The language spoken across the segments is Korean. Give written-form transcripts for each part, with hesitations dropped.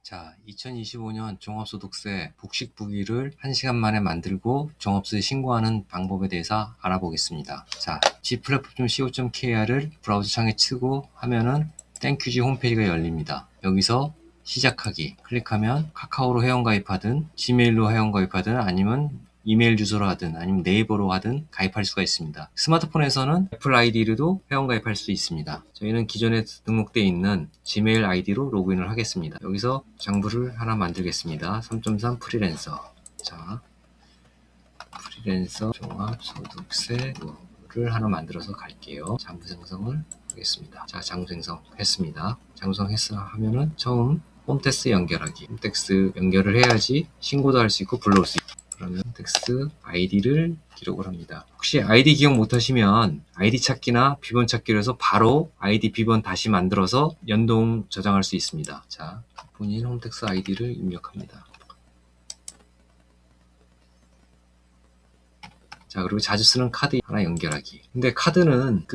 자, 2025년 종합소득세 복식부기를 1시간 만에 만들고 종합소득세 신고하는 방법에 대해서 알아보겠습니다. 자, gplatform.co.kr을 브라우저 창에 치고 하면은 땡큐지 홈페이지가 열립니다. 여기서 시작하기 클릭하면 카카오로 회원가입하든 지메일로 회원가입하든 아니면 이메일 주소로 하든 아니면 네이버로 하든 가입할 수가 있습니다. 스마트폰에서는 애플 아이디로도 회원가입할 수 있습니다. 저희는 기존에 등록되어 있는 지메일 아이디로 로그인을 하겠습니다. 여기서 장부를 하나 만들겠습니다. 3.3 프리랜서. 자, 프리랜서 종합소득세를 하나 만들어서 갈게요. 장부 생성을 하겠습니다. 자, 장부 생성했습니다. 장부 생성했어 하면은 처음 홈택스 연결하기. 홈택스 연결을 해야지 신고도 할 수 있고 불러올 수 있고. 그러면 텍스트 아이디를 기록을 합니다. 혹시 아이디 기억 못하시면 아이디 찾기나 비번 찾기로 해서 바로 아이디 비번 다시 만들어서 연동 저장할 수 있습니다. 자, 본인 홈택스 아이디를 입력합니다. 자, 그리고 자주 쓰는 카드 하나 연결하기. 근데 카드는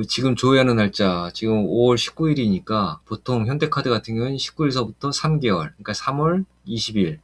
지금 조회하는 날짜 지금 5월 19일이니까 보통 현대카드 같은 경우는 19일서부터 3개월, 그러니까 3월 20일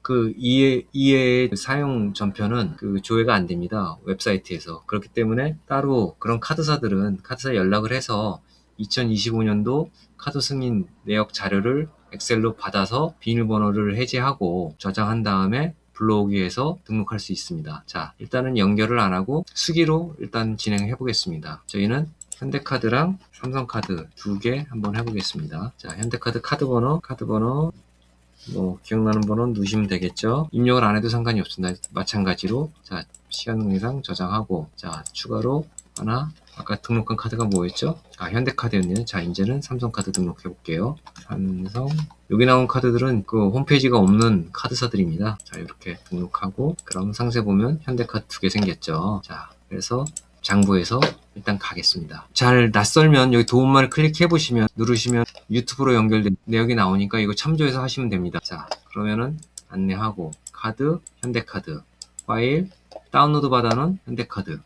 이외의 사용 전편은 조회가 안 됩니다. 웹사이트에서. 그렇기 때문에 따로 그런 카드사들은 카드사 연락을 해서 2025년도 카드 승인 내역 자료를 엑셀로 받아서 비밀번호를 해제하고 저장한 다음에 불러오기 위해서 등록할 수 있습니다. 자, 일단은 연결을 안 하고 수기로 일단 진행해 보겠습니다. 저희는 현대카드랑 삼성카드 두 개 한번 해보겠습니다. 자, 현대카드 카드번호 뭐 기억나는 번호 넣으시면 되겠죠. 입력을 안 해도 상관이 없습니다. 마찬가지로 자, 시간동영상 저장하고 자, 추가로 하나 아까 등록한 카드가 뭐였죠? 아, 현대카드였네요. 자, 이제는 삼성카드 등록해 볼게요. 삼성 여기 나온 카드들은 홈페이지가 없는 카드사들입니다. 자, 이렇게 등록하고 그럼 상세 보면 현대카드 두 개 생겼죠. 자, 그래서 장부에서 일단 가겠습니다. 잘 낯설면 여기 도움말을 클릭해 보시면 누르시면 유튜브로 연결된 내역이 나오니까 이거 참조해서 하시면 됩니다. 자, 그러면은 안내하고 카드 현대카드 파일 다운로드 받아놓은 현대카드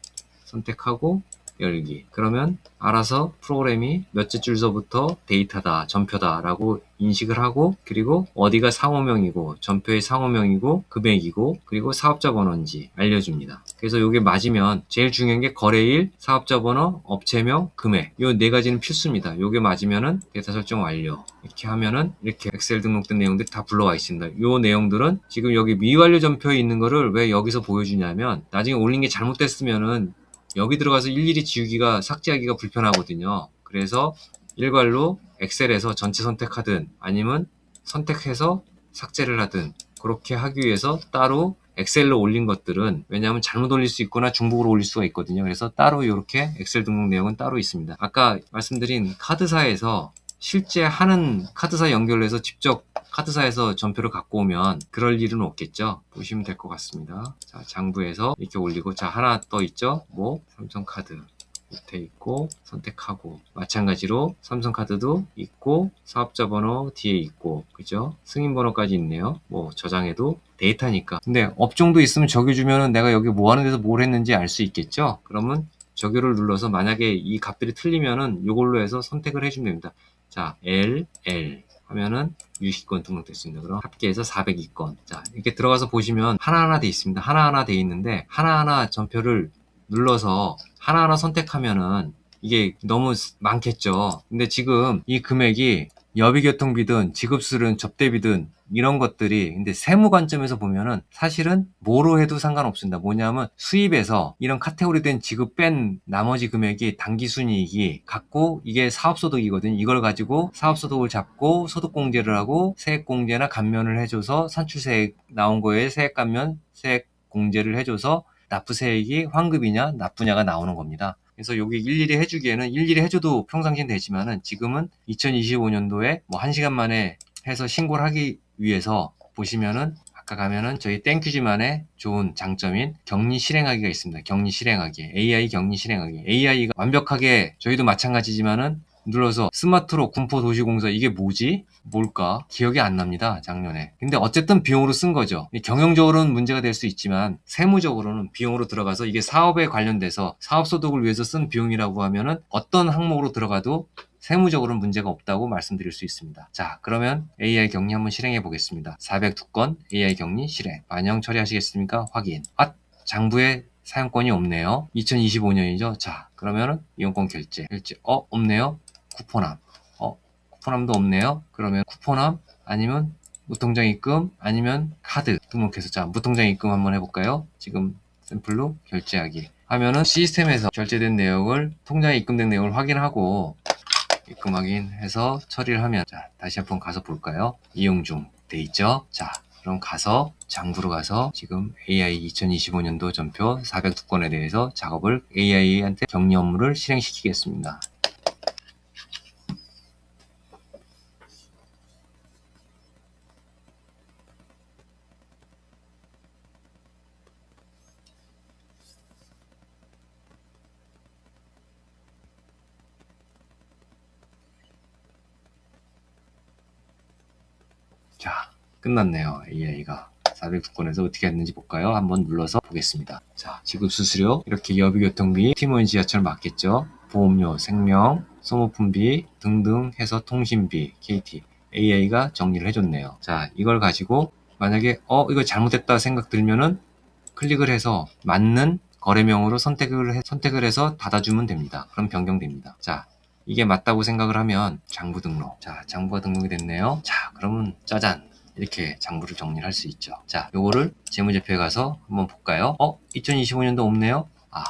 선택하고 열기. 그러면 알아서 프로그램이 몇째 줄서부터 데이터다, 전표다 라고 인식을 하고 그리고 어디가 상호명이고 전표의 상호명이고 금액이고 그리고 사업자 번호인지 알려줍니다. 그래서 이게 맞으면 제일 중요한 게 거래일, 사업자 번호, 업체명, 금액 이 네 가지는 필수입니다. 이게 맞으면은 데이터 설정 완료. 이렇게 하면은 이렇게 엑셀 등록된 내용들이 다 불러와 있습니다. 이 내용들은 지금 여기 미완료 전표에 있는 거를 왜 여기서 보여주냐면 나중에 올린 게 잘못됐으면은 여기 들어가서 일일이 지우기가 삭제하기가 불편하거든요. 그래서 일괄로 엑셀에서 전체 선택하든 아니면 선택해서 삭제를 하든 그렇게 하기 위해서 따로 엑셀로 올린 것들은 왜냐하면 잘못 올릴 수 있거나 중복으로 올릴 수가 있거든요. 그래서 따로 이렇게 엑셀 등록 내용은 따로 있습니다. 아까 말씀드린 카드사에서 실제 하는 카드사 연결해서 직접 카드사에서 전표를 갖고 오면 그럴 일은 없겠죠. 보시면 될 것 같습니다. 자, 장부에서 이렇게 올리고 자, 하나 더 있죠. 뭐 삼성카드 밑에 있고 선택하고 마찬가지로 삼성카드도 있고 사업자 번호 뒤에 있고 그죠? 승인번호까지 있네요. 뭐 저장해도 데이터니까. 근데 업종도 있으면 적여주면은 내가 여기 뭐 하는 데서 뭘 했는지 알 수 있겠죠? 그러면 적용을 눌러서 만약에 이 값들이 틀리면은 이걸로 해서 선택을 해주면 됩니다. 자, L 하면은 60건 등록됐습니다. 그럼 합계해서 402건. 자, 이렇게 들어가서 보시면 하나하나 돼 있습니다. 하나하나 돼 있는데 하나하나 전표를 눌러서 하나하나 선택하면은 이게 너무 많겠죠. 근데 지금 이 금액이 여비교통비든 지급수든 접대비든 이런 것들이 근데 세무 관점에서 보면은 사실은 뭐로 해도 상관없습니다. 뭐냐면 수입에서 이런 카테고리 된 지급 뺀 나머지 금액이 당기순이익이 갖고 이게 사업소득이거든요. 이걸 가지고 사업소득을 잡고 소득공제를 하고 세액공제나 감면을 해줘서 산출세액 나온 거에 세액감면 세액공제를 해줘서 납부세액이 환급이냐 납부냐가 나오는 겁니다. 그래서 여기 일일이 해주기에는 일일이 해줘도 평상시엔 되지만은 지금은 2025년도에 뭐 1시간 만에 해서 신고를 하기 위해서 보시면은 아까 가면은 저희 땡큐지만의 좋은 장점인 격리 실행하기가 있습니다. 격리 실행하기, AI 격리 실행하기. AI가 완벽하게 저희도 마찬가지지만은 눌러서 스마트로 군포도시공사 이게 뭐지? 뭘까? 기억이 안 납니다. 작년에. 근데 어쨌든 비용으로 쓴 거죠. 경영적으로는 문제가 될 수 있지만 세무적으로는 비용으로 들어가서 이게 사업에 관련돼서 사업소득을 위해서 쓴 비용이라고 하면은 어떤 항목으로 들어가도 세무적으로는 문제가 없다고 말씀드릴 수 있습니다. 자, 그러면 AI 격리 한번 실행해 보겠습니다. 402건 AI 격리 실행. 반영 처리하시겠습니까? 확인. 장부에 사용권이 없네요. 2025년이죠. 자, 그러면은 이용권 결제. 없네요. 쿠폰함. 쿠폰함도 없네요. 그러면 쿠폰함 아니면 무통장 입금 아니면 카드 등록해서, 자, 무통장 입금 한번 해볼까요? 지금 샘플로 결제하기 하면은 시스템에서 결제된 내역을, 통장에 입금된 내역을 확인하고 입금 확인해서 처리를 하면, 자, 다시 한번 가서 볼까요? 이용 중 돼 있죠. 자, 그럼 가서 장부로 가서 지금 AI 2025년도 전표 402건에 대해서 작업을 AI한테 격리 업무를 실행시키겠습니다. 자, 끝났네요. AI가 402건에서 어떻게 했는지 볼까요? 한번 눌러서 보겠습니다. 자, 지급 수수료, 이렇게 여비교통비, 티모인 지하철 맞겠죠? 보험료, 생명, 소모품비 등등 해서 통신비, KT, AI가 정리를 해줬네요. 자, 이걸 가지고 만약에 이거 잘못됐다 생각 들면은 클릭을 해서 맞는 거래명으로 선택을 해서 닫아주면 됩니다. 그럼 변경됩니다. 자, 이게 맞다고 생각을 하면 장부 등록. 자, 장부가 등록이 됐네요. 자, 그러면 짜잔, 이렇게 장부를 정리를 할 수 있죠. 자, 요거를 재무제표에 가서 한번 볼까요? 2025년도 없네요.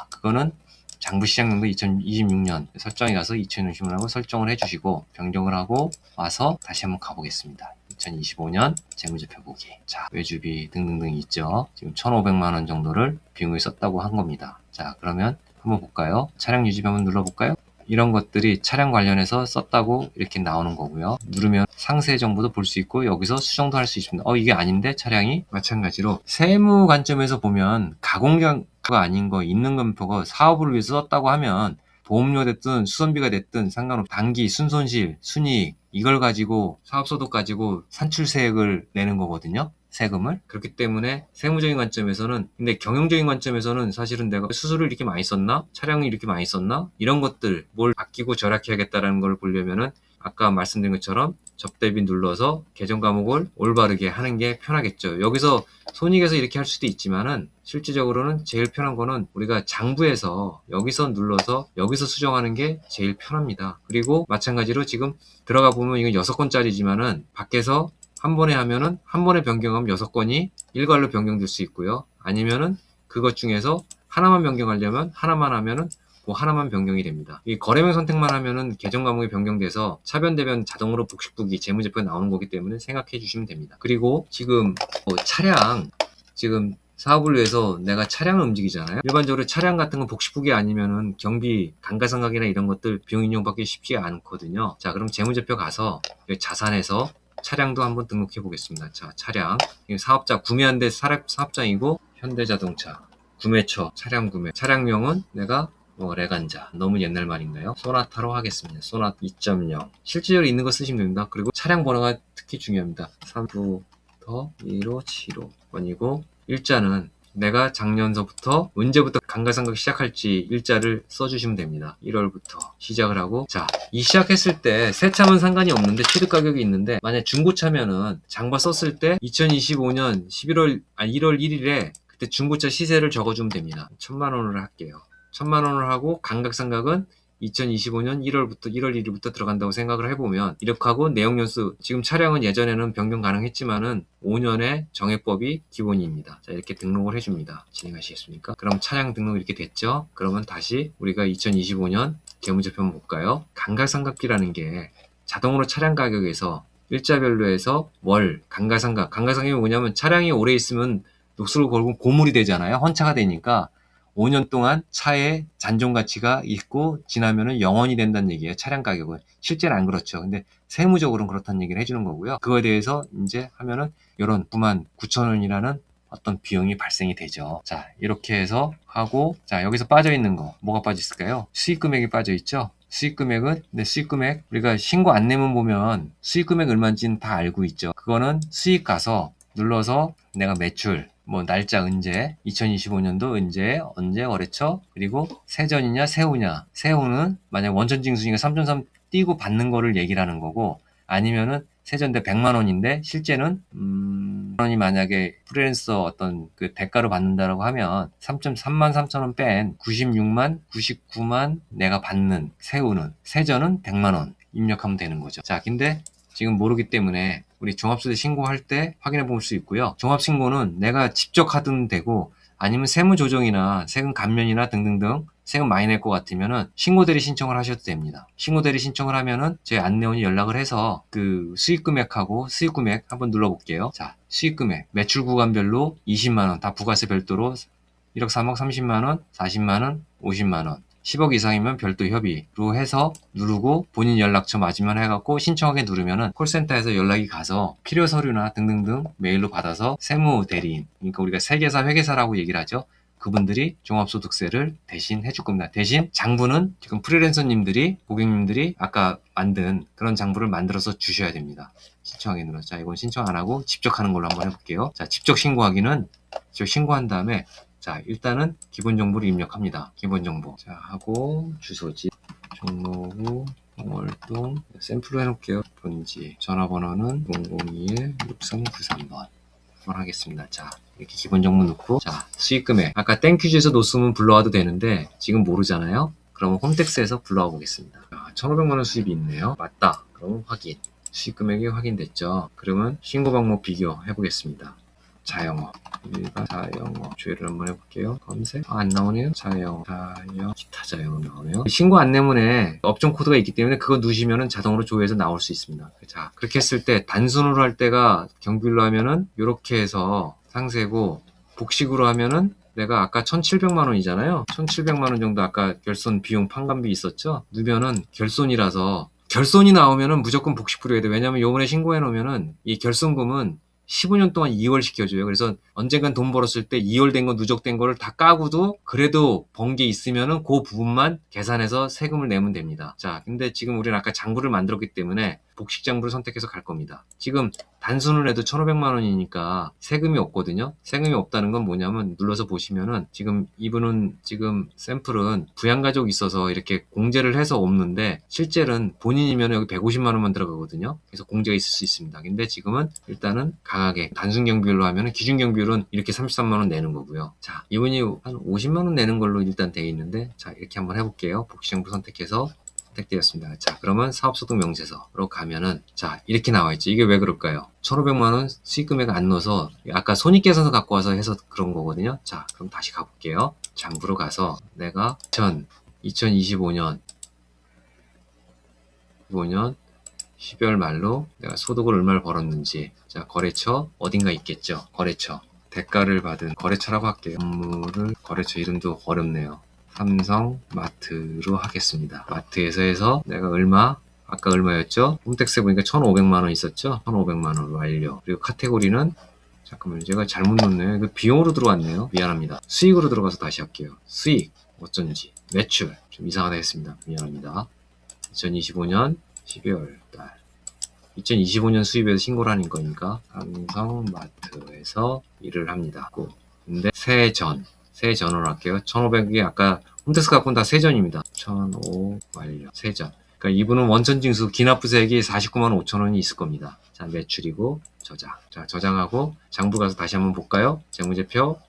그거는 장부 시작년도 2026년 설정에 가서 2025년하고 설정을 해주시고 변경을 하고 와서 다시 한번 가보겠습니다. 2025년 재무제표 보기. 자, 외주비 등등등 있죠. 지금 1,500만 원 정도를 비용을 썼다고 한 겁니다. 자, 그러면 한번 볼까요? 차량 유지비 한번 눌러볼까요? 이런 것들이 차량 관련해서 썼다고 이렇게 나오는 거고요. 누르면 상세 정보도 볼 수 있고 여기서 수정도 할 수 있습니다. 이게 아닌데 차량이, 마찬가지로 세무 관점에서 보면 가공자가 아닌 거 있는 검표가 사업을 위해서 썼다고 하면 보험료 됐든 수선비가 됐든 상관없이 단기 순손실, 순이익 이걸 가지고 사업소득 가지고 산출세액을 내는 거거든요. 세금을. 그렇기 때문에 세무적인 관점에서는, 근데 경영적인 관점에서는 사실은 내가 수수료를 이렇게 많이 썼나? 차량을 이렇게 많이 썼나? 이런 것들 뭘 아끼고 절약해야겠다라는 걸 보려면은 아까 말씀드린 것처럼 접대비 눌러서 계정 과목을 올바르게 하는 게 편하겠죠. 여기서 손익에서 이렇게 할 수도 있지만은 실질적으로는 제일 편한 거는 우리가 장부에서 여기서 눌러서 여기서 수정하는 게 제일 편합니다. 그리고 마찬가지로 지금 들어가 보면 이건 6건짜리지만은 밖에서 한 번에 하면은 한 번에 변경하면 6건이 일괄로 변경될 수 있고요. 아니면은 그것 중에서 하나만 변경하려면 하나만 하면은 그 하나만 변경이 됩니다. 이 거래명 선택만 하면은 계정 과목이 변경돼서 차변대변 자동으로 복식부기 재무제표가 나오는 거기 때문에 생각해 주시면 됩니다. 그리고 지금 차량, 지금 사업을 위해서 내가 차량을 움직이잖아요. 일반적으로 차량 같은 건 복식부기 아니면은 경비, 감가상각이나 이런 것들 비용 인용받기 쉽지 않거든요. 자, 그럼 재무제표 가서 자산에서 차량도 한번 등록해 보겠습니다. 자, 차량. 사업자 구매한 데 사업장이고 현대자동차. 구매처, 차량 구매. 차량명은 내가 레간자. 너무 옛날 말인가요? 소나타로 하겠습니다. 소나타 2.0. 실질적으로 있는 거 쓰시면 됩니다. 그리고 차량 번호가 특히 중요합니다. 3부터 1575번이고 일자는 내가 작년서부터 언제부터 감가상각 시작할지 일자를 써주시면 됩니다. 1월부터 시작을 하고, 자, 이 시작했을 때 새 차면 상관이 없는데 취득 가격이 있는데 만약 중고차면은 장부 썼을 때 2025년 1월 1일에 그때 중고차 시세를 적어주면 됩니다. 1,000만 원을 할게요. 1,000만 원을 하고 감각상각은 2025년 1월 1일부터 들어간다고 생각을 해보면 이렇게 하고 내용연수, 지금 차량은 예전에는 변경 가능했지만은 5년의 정액법이 기본입니다. 자, 이렇게 등록을 해줍니다. 진행하시겠습니까? 그럼 차량 등록 이렇게 됐죠? 그러면 다시 우리가 2025년 재무제표 한번 볼까요? 감가상각비라는 게 자동으로 차량 가격에서 일자별로 해서 월 감가상각이 뭐냐면 차량이 오래 있으면 녹슬고 걸고 고물이 되잖아요. 헌차가 되니까 5년 동안 차의 잔존 가치가 있고 지나면은 영원이 된다는 얘기예요. 차량 가격은. 실제는 안 그렇죠. 근데 세무적으로는 그렇다는 얘기를 해주는 거고요. 그거에 대해서 이제 하면은 이런 99,000원이라는 어떤 비용이 발생이 되죠. 자, 이렇게 해서 하고, 자, 여기서 빠져 있는 거 뭐가 빠져 있을까요? 수익 금액이 빠져 있죠. 수익 금액은, 근데 수익 금액 우리가 신고 안내문 보면 수익 금액 얼마인지는 다 알고 있죠. 그거는 수익 가서 눌러서 내가 매출, 날짜 언제, 2025년도 언제 거래처, 그리고 세전이냐 세후냐. 세후는 만약 원천징수니까 띄고 받는 거를 얘기를 하는 거고, 아니면은 세전대 100만 원인데 실제는 원이 만약에 프리랜서 어떤 그 대가로 받는다라고 하면 3.3만 3천 원 뺀 96만 99만 내가 받는 세우는 세전은 100만 원 입력하면 되는 거죠. 자, 근데 지금 모르기 때문에 우리 종합소득 신고할 때 확인해 볼 수 있고요. 종합신고는 내가 직접 하든 되고, 아니면 세무조정이나 세금 감면이나 등등등 세금 많이 낼 것 같으면은 신고대리 신청을 하셔도 됩니다. 신고대리 신청을 하면은 저희 안내원이 연락을 해서 그 수익금액하고 수익금액 한번 눌러볼게요. 자, 수익금액 매출 구간별로 20만원 다 부가세 별도로 1억 3억 30만원 40만원 50만원 10억 이상이면 별도 협의로 해서 누르고 본인 연락처 맞으면 해갖고 신청하게 누르면은 콜센터에서 연락이 가서 필요 서류나 등등등 메일로 받아서 세무대리인, 그러니까 우리가 세계사 회계사라고 얘기를 하죠. 그분들이 종합소득세를 대신 해줄 겁니다. 대신 장부는 지금 프리랜서님들이, 고객님들이 아까 만든 그런 장부를 만들어서 주셔야 됩니다. 신청하기 눌러서. 자, 이건 신청 안 하고 직접 하는 걸로 한번 해볼게요. 자, 직접 신고하기는 직접 신고한 다음에 자, 일단은 기본 정보를 입력합니다. 기본 정보. 자, 하고 주소지, 종로구 월동 샘플로 해놓을게요. 본지, 전화번호는 002-6393번 한번 하겠습니다. 자, 이렇게 기본 정보 넣고, 자, 수익금액 아까 땡큐즈에서 놓으면 불러와도 되는데 지금 모르잖아요. 그러면 홈택스에서 불러와 보겠습니다. 1,500만 원 수입이 있네요. 맞다. 그럼 확인. 수익금액이 확인됐죠. 그러면 신고 방법 비교해 보겠습니다. 자영업, 일반 자영업 조회를 한번 해볼게요. 검색. 안 나오네요. 자영업, 기타 자영업 나오네요. 신고 안내문에 업종 코드가 있기 때문에 그거 누르시면은 자동으로 조회해서 나올 수 있습니다. 자, 그렇게 했을 때 단순으로 할 때가 경비율로 하면은 이렇게 해서 상세고, 복식으로 하면은 내가 아까 1,700만 원이잖아요. 1,700만 원 정도 아까 결손 비용 판관비 있었죠. 누면은 결손이라서 결손이 나오면은 무조건 복식부로 해야 돼. 왜냐면 요번에 신고해 놓으면은 이 결손금은 15년 동안 2월 시켜줘요. 그래서 언젠간 돈 벌었을 때 2월 된 거, 누적된 거를 다 까고도 그래도 번 게 있으면은 그 부분만 계산해서 세금을 내면 됩니다. 자, 근데 지금 우리는 아까 장부를 만들었기 때문에 복식 장부를 선택해서 갈 겁니다. 지금 단순을 해도 1,500만 원이니까 세금이 없거든요. 세금이 없다는 건 뭐냐면 눌러서 보시면은 지금 이분은 지금 샘플은 부양가족이 있어서 이렇게 공제를 해서 없는데 실제는 본인이면 여기 150만 원만 들어가거든요. 그래서 공제가 있을 수 있습니다. 근데 지금은 일단은 강하게 단순 경비율로 하면은 기준 경비율은 이렇게 33만 원 내는 거고요. 자, 이분이 한 50만 원 내는 걸로 일단 돼 있는데, 자, 이렇게 한번 해볼게요. 복식 장부 선택해서 선택되었습니다. 자, 그러면 사업소득 명세서로 가면은 자, 이렇게 나와 있죠. 이게 왜 그럴까요? 1,500만 원 수익금액 안 넣어서 아까 손익계산서 갖고 와서 해서 그런 거거든요. 자, 그럼 다시 가볼게요. 장부로 가서 내가 2025년 12월 말로 내가 소득을 얼마를 벌었는지, 자, 거래처 어딘가 있겠죠. 거래처 대가를 받은 거래처라고 할게요. 업무를 거래처 이름도 어렵네요. 삼성마트로 하겠습니다. 마트에서 해서 내가 얼마, 아까 얼마였죠? 홈택스에 보니까 1,500만 원 있었죠? 1,500만 원 완료. 그리고 카테고리는 잠깐만요. 제가 잘못 넣었네요. 이거 비용으로 들어왔네요. 미안합니다. 수익으로 들어가서 다시 할게요. 수익 어쩐지. 매출 좀 이상하다 했습니다. 미안합니다. 2025년 12월 달 2025년 수입에서 신고를 하는 거니까 삼성마트에서 일을 합니다. 근데 세전으로 할게요. 1,500이 아까 홈택스 갖고는 다 세전입니다. 1,500 완료. 세전. 그러니까 이분은 원천징수 기납부세액이 49만 5천 원이 있을 겁니다. 자, 매출이고 저장. 자, 저장하고 장부 가서 다시 한번 볼까요? 재무제표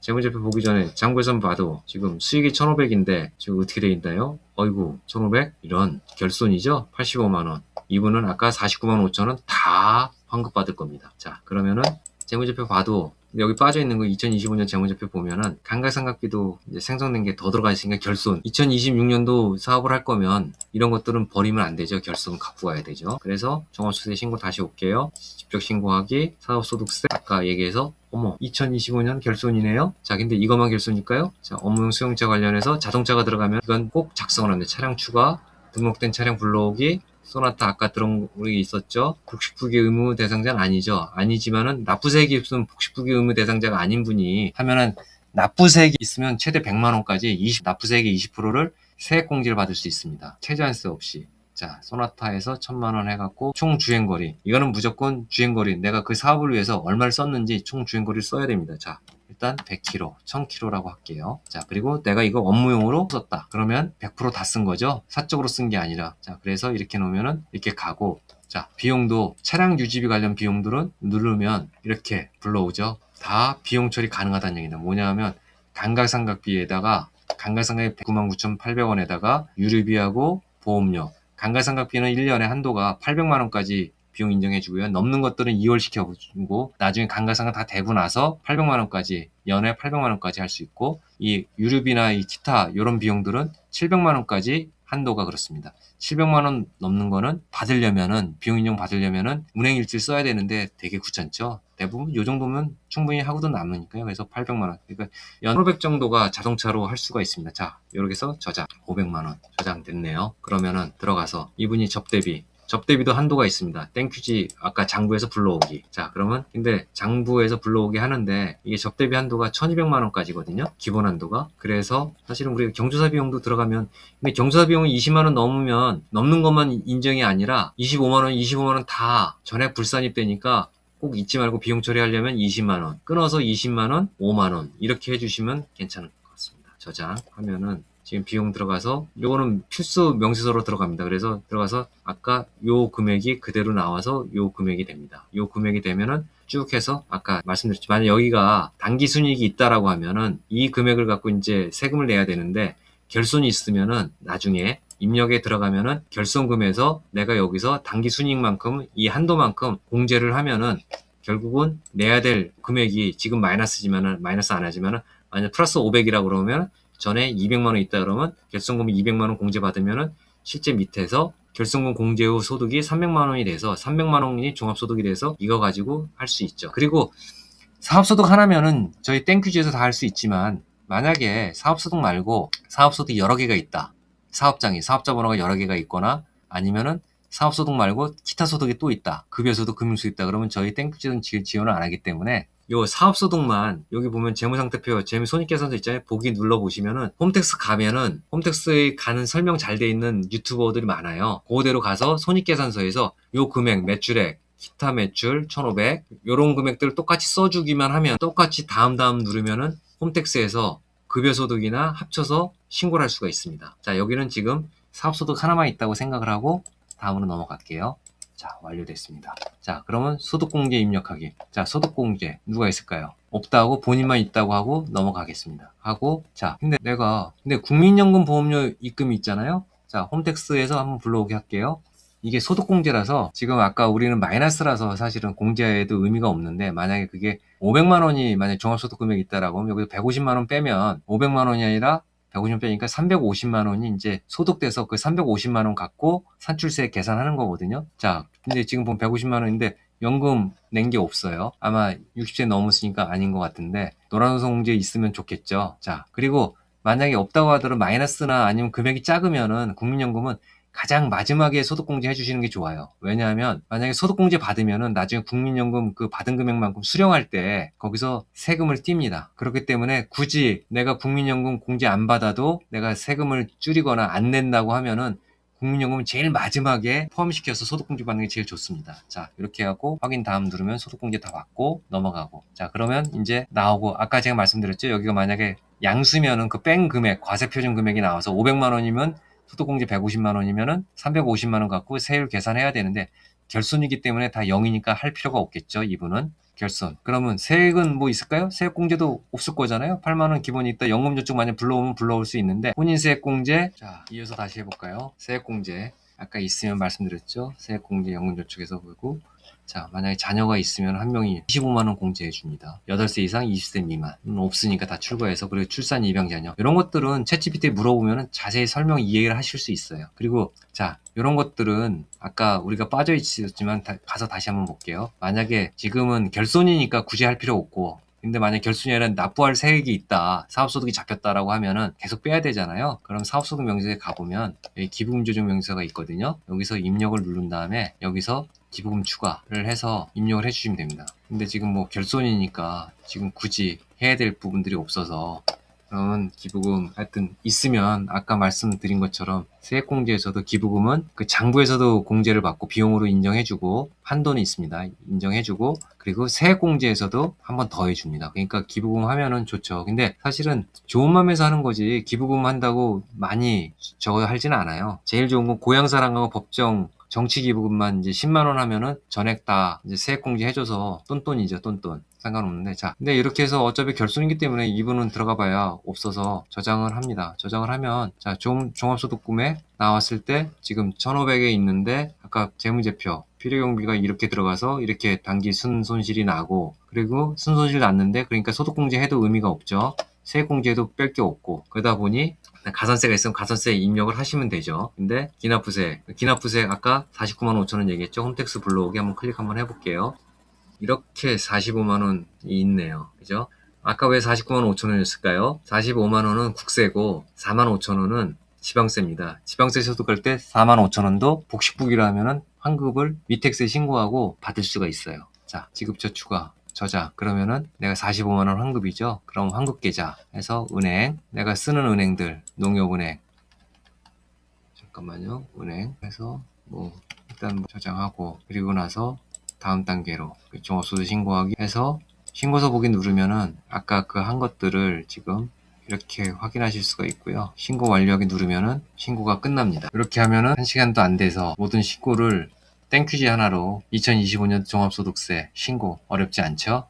보기 전에 장부에서 봐도 지금 수익이 1,500인데 지금 어떻게 돼 있나요? 어이구, 1,500? 이런 결손이죠? 85만 원. 이분은 아까 49만 5천 원 다 환급받을 겁니다. 자, 그러면은 재무제표 봐도 여기 빠져있는 거 2025년 재무제표 보면은 감가상각비도 이제 생성된 게 더 들어가 있으니까 결손. 2026년도 사업을 할 거면 이런 것들은 버리면 안 되죠. 결손 갖고 가야 되죠. 그래서 종합소득세 신고 다시 올게요. 직접 신고하기, 사업소득세 아까 얘기해서 어머 2025년 결손이네요. 자, 근데 이것만 결손일까요? 자, 업무용 수용차 관련해서 자동차가 들어가면 이건 꼭 작성을 합니다. 차량 추가, 등록된 차량 불러오기, 소나타 아까 들어온 게 있었죠. 복식부기 의무 대상자는 아니죠. 아니지만은 납부세액이 있으면 복식부기 의무 대상자가 아닌 분이 하면은 납부세액이 있으면 최대 100만 원까지 납부세액의 20%를 세액공제를 받을 수 있습니다. 최저한세 없이. 자, 소나타에서 1,000만 원 해갖고 총 주행거리. 이거는 무조건 주행거리. 내가 그 사업을 위해서 얼마를 썼는지 총 주행거리를 써야 됩니다. 자, 일단 100kg, 1000kg라고 할게요. 자, 그리고 내가 이거 업무용으로 썼다. 그러면 100% 다 쓴 거죠. 사적으로 쓴 게 아니라. 자, 그래서 이렇게 놓으면은 이렇게 가고, 자, 비용도 차량 유지비 관련 비용들은 누르면 이렇게 불러오죠. 다 비용 처리 가능하다는 얘기다. 뭐냐면 감가상각비에다가 감가상각비 99,800원에다가 유류비하고 보험료, 감가상각비는 1년에 한도가 800만 원까지 비용 인정해주고요. 넘는 것들은 2월 시켜주고 나중에 감가상각 다 되고 나서 800만 원까지 연에 800만 원까지 할 수 있고, 이 유류비나 이 기타 이런 비용들은 700만 원까지 한도가 그렇습니다. 700만 원 넘는 거는 받으려면은 비용 인정 받으려면은 운행일지를 써야 되는데 되게 귀찮죠. 대부분 이 정도면 충분히 하고도 남으니까요. 그래서 800만 원. 그러니까 연 500 정도가 자동차로 할 수가 있습니다. 자, 이렇게 해서 저장 500만 원 저장됐네요. 그러면은 들어가서 이분이 접대비도 한도가 있습니다. 땡큐지 아까 장부에서 불러오기. 자, 그러면 근데 장부에서 불러오기 하는데 이게 접대비 한도가 1200만 원까지거든요. 기본 한도가. 그래서 사실은 우리가 경조사 비용도 들어가면, 근데 경조사 비용이 20만 원 넘으면 넘는 것만 인정이 아니라 25만 원 다 전액 불산입되니까 꼭 잊지 말고 비용 처리하려면 20만 원, 끊어서 20만 원, 5만 원 이렇게 해주시면 괜찮을 것 같습니다. 저장하면은 지금 비용 들어가서 요거는 필수 명세서로 들어갑니다. 그래서 들어가서 아까 요 금액이 그대로 나와서 요 금액이 됩니다. 요 금액이 되면은 쭉 해서 아까 말씀드렸지만 만약 여기가 당기 순이익이 있다라고 하면은 이 금액을 갖고 이제 세금을 내야 되는데, 결손이 있으면은 나중에 입력에 들어가면은 결손금에서 내가 여기서 당기 순이익만큼 이 한도만큼 공제를 하면은 결국은 내야 될 금액이 지금 마이너스지만은 마이너스 안 하지만은 만약 플러스 500이라고 그러면 전에 200만 원 있다 그러면 결손금이 200만 원 공제받으면은 실제 밑에서 결손금 공제 후 소득이 300만 원이 돼서 300만 원이 종합소득이 돼서 이거 가지고 할 수 있죠. 그리고 사업소득 하나면은 저희 땡큐지에서 다 할 수 있지만, 만약에 사업소득 말고 사업소득이 여러 개가 있다. 사업자 번호가 여러 개가 있거나 아니면은 사업소득 말고 기타 소득이 또 있다. 급여소득, 금융소득 있다. 그러면 저희 땡큐지는 지원을 안 하기 때문에 요 사업소득만 여기 보면 재무상태표, 재무손익계산서 있잖아요. 보기 눌러보시면은 홈택스 가면은 홈택스에 가는 설명 잘 돼 있는 유튜버들이 많아요. 그대로 가서 손익계산서에서 요 금액, 매출액, 기타 매출 1500 요런 금액들을 똑같이 써주기만 하면 똑같이 다음 누르면은 홈택스에서 급여소득이나 합쳐서 신고를 할 수가 있습니다. 자, 여기는 지금 사업소득 하나만 있다고 생각을 하고 다음으로 넘어갈게요. 자, 완료됐습니다. 자, 그러면 소득공제 입력하기. 자, 소득공제 누가 있을까요? 없다고 본인만 있다고 하고 넘어가겠습니다. 하고, 자, 근데 국민연금 보험료 입금이 있잖아요. 자, 홈택스에서 한번 불러오게 할게요. 이게 소득공제라서 지금 아까 우리는 마이너스라서 사실은 공제에도 의미가 없는데, 만약에 그게 500만 원이 만약에 종합소득 금액이 있다라고 하면 여기서 150만 원 빼면 500만 원이 아니라 150만 빼니까 350만 원이 이제 소득돼서 그 350만 원 갖고 산출세 계산하는 거거든요. 자, 근데 지금 보면 150만 원인데 연금 낸 게 없어요. 아마 60세 넘었으니까 아닌 것 같은데 노란노선 공제 있으면 좋겠죠. 자, 그리고 만약에 없다고 하더라도 마이너스나 아니면 금액이 작으면은 국민연금은 가장 마지막에 소득공제 해주시는 게 좋아요. 왜냐하면 만약에 소득공제 받으면은 나중에 국민연금 그 받은 금액만큼 수령할 때 거기서 세금을 띱니다. 그렇기 때문에 굳이 내가 국민연금 공제 안 받아도 내가 세금을 줄이거나 안 낸다고 하면은 국민연금은 제일 마지막에 포함시켜서 소득공제 받는 게 제일 좋습니다. 자, 이렇게 하고 확인 다음 누르면 소득공제 다 받고 넘어가고, 자, 그러면 이제 나오고, 아까 제가 말씀드렸죠. 여기가 만약에 양수면은 그 뺀 금액, 과세표준 금액이 나와서 500만 원이면 소득공제 150만 원이면은 350만 원 갖고 세율 계산해야 되는데 결손이기 때문에 다 0이니까 할 필요가 없겠죠. 이분은 결손. 그러면 세액은 뭐 있을까요? 세액공제도 없을 거잖아요. 8만 원 기본이 있다. 연금저축 만약 불러오면 불러올 수 있는데 혼인세액공제. 자, 이어서 다시 해볼까요? 세액공제. 아까 있으면 말씀드렸죠. 세액공제 연금저축에서 보고, 자, 만약에 자녀가 있으면 한 명이 25만 원 공제해 줍니다. 8세 이상 20세 미만. 없으니까 다 출고해서. 그리고 출산 입양 자녀. 이런 것들은 챗GPT에 물어보면 자세히 설명 이해를 하실 수 있어요. 그리고 자, 이런 것들은 아까 우리가 빠져 있었지만 가서 다시 한번 볼게요. 만약에 지금은 결손이니까 굳이 할 필요 없고, 근데 만약 결손이 아니라 납부할 세액이 있다, 사업소득이 잡혔다라고 하면은 계속 빼야 되잖아요. 그럼 사업소득 명세서에 가보면 여기 기부금 조정 명세서가 있거든요. 여기서 입력을 누른 다음에 여기서 기부금 추가를 해서 입력을 해주시면 됩니다. 근데 지금 뭐 결손이니까 지금 굳이 해야 될 부분들이 없어서 그러면 기부금 하여튼 있으면 아까 말씀드린 것처럼 세액공제에서도 기부금은 그 장부에서도 공제를 받고 비용으로 인정해주고 한도는 있습니다. 인정해주고 그리고 세액공제에서도 한 번 더 해줍니다. 그러니까 기부금 하면은 좋죠. 근데 사실은 좋은 마음에서 하는 거지 기부금 한다고 많이 저거 하지는 않아요. 제일 좋은 건 고향사랑하고 법정 정치기부금만 이제 10만 원 하면은 전액 다 이제 세액공제 해줘서 똔똔이죠, 똔똔. 상관없는데. 자, 근데 이렇게 해서 어차피 결손이기 때문에 이분은 들어가 봐야 없어서 저장을 합니다. 저장을 하면, 자, 종합소득금에 나왔을 때 지금 1,500에 있는데, 아까 재무제표, 필요경비가 이렇게 들어가서 이렇게 단기 순손실이 나고, 그리고 순손실 났는데, 그러니까 소득공제 해도 의미가 없죠. 세액공제도 뺄 게 없고, 그러다 보니 가산세가 있으면 가산세 입력을 하시면 되죠. 근데 기납부세 아까 49만 5천 원 얘기했죠. 홈택스 불러오기 한번 클릭 한번 해볼게요. 이렇게 45만 원이 있네요. 그죠? 아까 왜 49만 5천 원이었을까요? 45만 원은 국세고 4만 5천 원은 지방세입니다. 지방세 소득할 때 4만 5천 원도 복식부기로 하면은 환급을 위택세 신고하고 받을 수가 있어요. 자, 지급저축과 저자. 그러면은 내가 45만 원 환급이죠. 그럼 환급계좌 해서 은행, 내가 쓰는 은행들, 농협은행, 잠깐만요. 은행 해서 뭐 일단 저장하고 그리고 나서 다음 단계로 종합소득 신고하기 해서 신고서 보기 누르면은 아까 그 한 것들을 지금 이렇게 확인하실 수가 있고요. 신고 완료하기 누르면은 신고가 끝납니다. 이렇게 하면은 1시간도 안 돼서 모든 신고를 땡큐지 하나로 2025년 종합소득세 신고 어렵지 않죠?